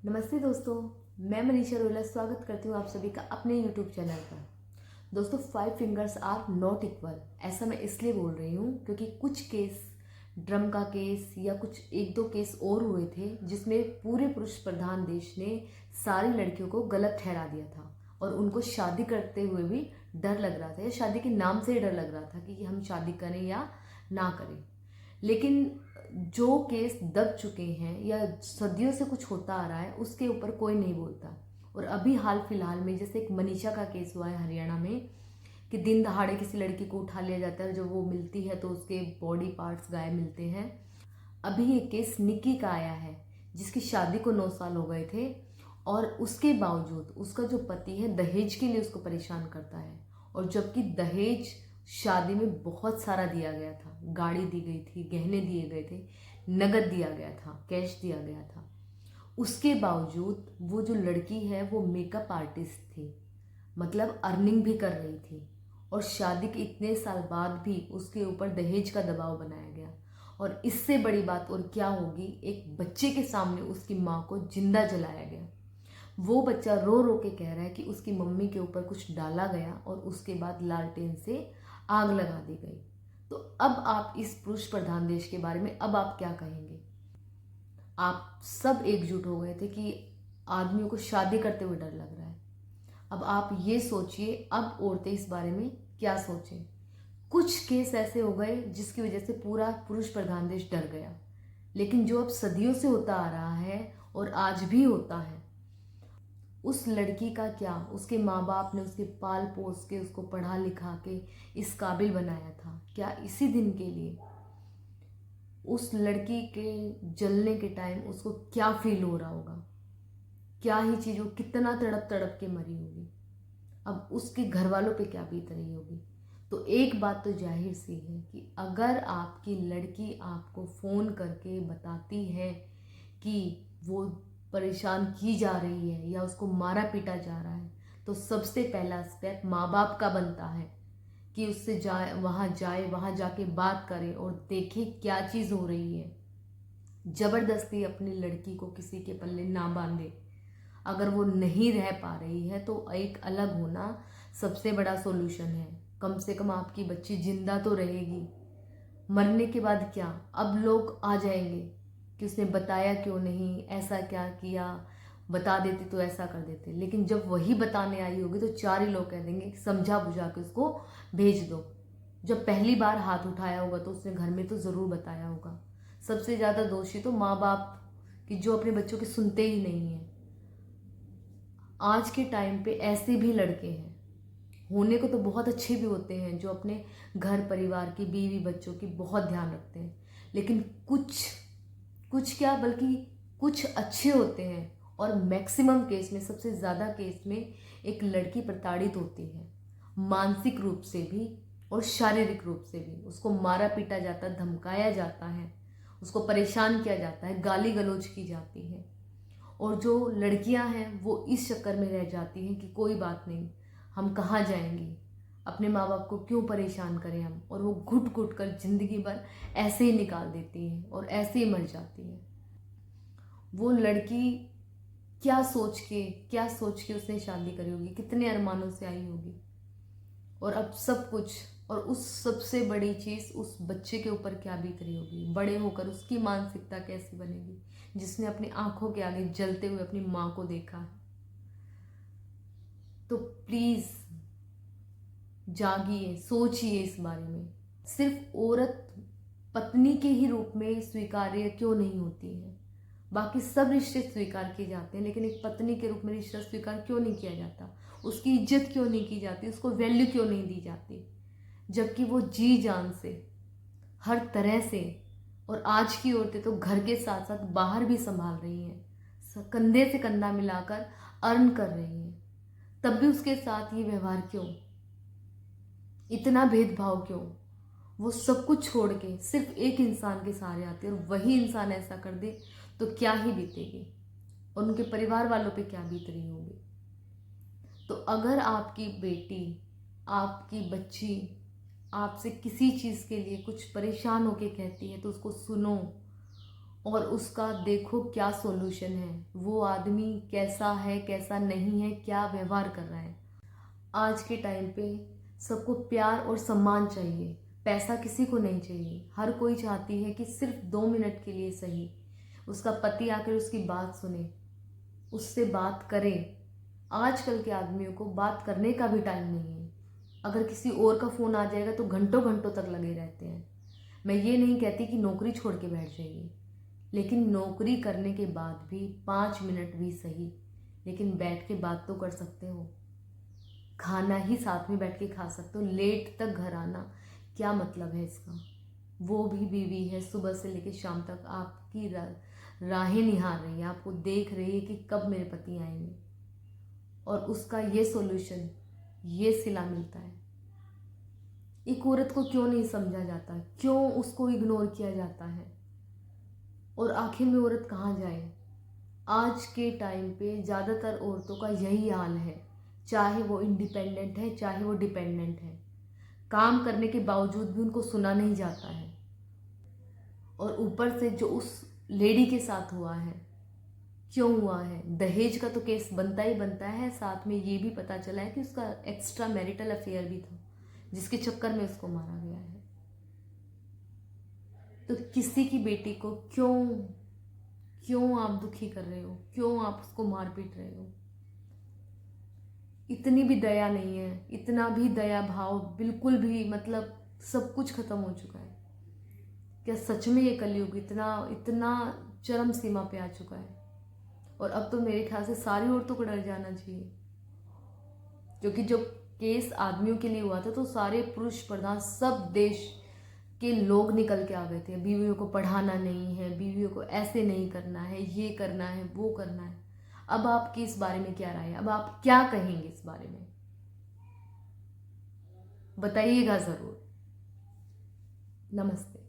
नमस्ते दोस्तों, मैं मनीषा रोहिला स्वागत करती हूँ आप सभी का अपने यूट्यूब चैनल पर। दोस्तों, 5 फिंगर्स आर नॉट इक्वल, ऐसा मैं इसलिए बोल रही हूँ क्योंकि कुछ केस, ड्रम का केस या कुछ एक दो केस और हुए थे जिसमें पूरे पुरुष प्रधान देश ने सारी लड़कियों को गलत ठहरा दिया था और उनको शादी करते हुए भी डर लग रहा था या शादी के नाम से ही डर लग रहा था कि हम शादी करें या ना करें। लेकिन जो केस दब चुके हैं या सदियों से कुछ होता आ रहा है उसके ऊपर कोई नहीं बोलता। और अभी हाल फिलहाल में जैसे एक मनीषा का केस हुआ है हरियाणा में कि दिन दहाड़े किसी लड़की को उठा लिया जाता है, जब वो मिलती है तो उसके बॉडी पार्ट्स गायब मिलते हैं। अभी एक केस निक्की का आया है जिसकी शादी को 9 साल हो गए थे और उसके बावजूद उसका जो पति है दहेज के लिए उसको परेशान करता है। और जबकि दहेज शादी में बहुत सारा दिया गया था, गाड़ी दी गई थी, गहने दिए गए थे, नगद दिया गया था, कैश दिया गया था, उसके बावजूद वो जो लड़की है वो मेकअप आर्टिस्ट थी, मतलब अर्निंग भी कर रही थी। और शादी के इतने साल बाद भी उसके ऊपर दहेज का दबाव बनाया गया। और इससे बड़ी बात और क्या होगी, एक बच्चे के सामने उसकी माँ को जिंदा जलाया गया। वो बच्चा रो रो के कह रहा है कि उसकी मम्मी के ऊपर कुछ डाला गया और उसके बाद लालटेन से आग लगा दी गई। तो अब आप इस पुरुष प्रधान देश के बारे में अब आप क्या कहेंगे? आप सब एकजुट हो गए थे कि आदमियों को शादी करते हुए डर लग रहा है। अब आप ये सोचिए अब औरतें इस बारे में क्या सोचें। कुछ केस ऐसे हो गए जिसकी वजह से पूरा पुरुष प्रधान देश डर गया, लेकिन जो अब सदियों से होता आ रहा है और आज भी होता है, उस लड़की का क्या? उसके माँ बाप ने उसके पाल पोस के उसको पढ़ा लिखा के इस काबिल बनाया था, क्या इसी दिन के लिए? उस लड़की के जलने के टाइम उसको क्या फील हो रहा होगा, क्या ही चीज, वो कितना तड़प तड़प के मरी होगी, अब उसके घर वालों पे क्या बीत रही होगी। तो एक बात तो जाहिर सी है कि अगर आपकी लड़की आपको फ़ोन करके बताती है कि वो परेशान की जा रही है या उसको मारा पीटा जा रहा है, तो सबसे पहला स्टेप माँ बाप का बनता है कि उससे जाए वहाँ जाके बात करे और देखे क्या चीज़ हो रही है। ज़बरदस्ती अपनी लड़की को किसी के पल्ले ना बांधे। अगर वो नहीं रह पा रही है तो एक अलग होना सबसे बड़ा सॉल्यूशन है। कम से कम आपकी बच्ची जिंदा तो रहेगी। मरने के बाद क्या? अब लोग आ जाएंगे कि उसने बताया क्यों नहीं, ऐसा क्या किया, बता देते तो ऐसा कर देते। लेकिन जब वही बताने आई होगी तो चार ही लोग कह देंगे कि समझा बुझा के उसको भेज दो। जब पहली बार हाथ उठाया होगा तो उसने घर में तो ज़रूर बताया होगा। सबसे ज़्यादा दोषी तो माँ बाप कि जो अपने बच्चों की सुनते ही नहीं हैं। आज के टाइम पे ऐसे भी लड़के हैं, होने को तो बहुत अच्छे भी होते हैं, जो अपने घर परिवार की, बीवी बच्चों की बहुत ध्यान रखते हैं। लेकिन कुछ कुछ क्या, बल्कि कुछ अच्छे होते हैं। और मैक्सिमम केस में, सबसे ज़्यादा केस में एक लड़की प्रताड़ित होती है, मानसिक रूप से भी और शारीरिक रूप से भी। उसको मारा पीटा जाता है, धमकाया जाता है, उसको परेशान किया जाता है, गाली गलौज की जाती है। और जो लड़कियां हैं वो इस चक्कर में रह जाती हैं कि कोई बात नहीं, हम कहाँ जाएंगी, अपने माँ बाप को क्यों परेशान करें हम, और वो घुट घुट कर जिंदगी भर ऐसे ही निकाल देती हैं और ऐसे ही मर जाती हैं। वो लड़की क्या सोच के उसने शादी करी होगी, कितने अरमानों से आई होगी, और अब सब कुछ। और उस सबसे बड़ी चीज़, उस बच्चे के ऊपर क्या बीत रही होगी, बड़े होकर उसकी मानसिकता कैसी बनेगी, जिसने अपनी आंखों के आगे जलते हुए अपनी माँ को देखा है। तो प्लीज़ जागिए, सोचिए इस बारे में। सिर्फ औरत पत्नी के ही रूप में स्वीकार्य क्यों नहीं होती है? बाकी सब रिश्ते स्वीकार किए जाते हैं, लेकिन एक पत्नी के रूप में रिश्ता स्वीकार क्यों नहीं किया जाता? उसकी इज्जत क्यों नहीं की जाती? उसको वैल्यू क्यों नहीं दी जाती? जबकि वो जी जान से, हर तरह से, और आज की औरतें तो घर के साथ साथ बाहर भी संभाल रही हैं, कंधे से कंधा मिलाकर अर्न कर रही हैं, तब भी उसके साथ ये व्यवहार क्यों? इतना भेदभाव क्यों? वो सब कुछ छोड़ के सिर्फ एक इंसान के सहारे आती है, और वही इंसान ऐसा कर दे तो क्या ही बीतेगी, और उनके परिवार वालों पे क्या बीत रही होगी। तो अगर आपकी बेटी, आपकी बच्ची आपसे किसी चीज़ के लिए कुछ परेशान होके कहती है तो उसको सुनो, और उसका देखो क्या सॉल्यूशन है, वो आदमी कैसा है कैसा नहीं है, क्या व्यवहार कर रहा है। आज के टाइम पे सबको प्यार और सम्मान चाहिए, पैसा किसी को नहीं चाहिए। हर कोई चाहती है कि सिर्फ 2 मिनट के लिए सही उसका पति आकर उसकी बात सुने, उससे बात करे। आजकल के आदमियों को बात करने का भी टाइम नहीं है। अगर किसी और का फ़ोन आ जाएगा तो घंटों घंटों तक लगे रहते हैं। मैं ये नहीं कहती कि नौकरी छोड़ के बैठ जाइए, लेकिन नौकरी करने के बाद भी 5 मिनट भी सही, लेकिन बैठ के बात तो कर सकते हो। खाना ही साथ में बैठ के खा सकते हो। लेट तक घर आना क्या मतलब है इसका। वो भी बीवी है, सुबह से लेकर शाम तक आपकी राहें निहार रही है, आपको देख रही है कि कब मेरे पति आएंगे, और उसका ये सॉल्यूशन, ये सिला मिलता है। एक औरत को क्यों नहीं समझा जाता, क्यों उसको इग्नोर किया जाता है, और आखिर में औरत कहाँ जाए। आज के टाइम पे ज़्यादातर औरतों का यही हाल है, चाहे वो इंडिपेंडेंट है चाहे वो डिपेंडेंट है। काम करने के बावजूद भी उनको सुना नहीं जाता है। और ऊपर से जो उस लेडी के साथ हुआ है, क्यों हुआ है, दहेज का तो केस बनता ही बनता है। साथ में ये भी पता चला है कि उसका एक्स्ट्रा मैरिटल अफेयर भी था, जिसके चक्कर में उसको मारा गया है। तो किसी की बेटी को क्यों क्यों आप दुखी कर रहे हो, क्यों आप उसको मार पीट रहे हो। इतनी भी दया नहीं है, इतना भी दया भाव बिल्कुल भी, मतलब सब कुछ खत्म हो चुका है। क्या सच में ये कलयुग इतना इतना चरम सीमा पे आ चुका है। और अब तो मेरे ख्याल से सारी औरतों को डर जाना चाहिए, क्योंकि जब केस आदमियों के लिए हुआ था तो सारे पुरुष प्रधान सब देश के लोग निकल के आ गए थे। बीवियों को पढ़ाना नहीं है, बीवियों को ऐसे नहीं करना है, ये करना है, वो करना है। अब आपकी इस बारे में क्या राय है, अब आप क्या कहेंगे इस बारे में, बताइएगा ज़रूर। नमस्ते।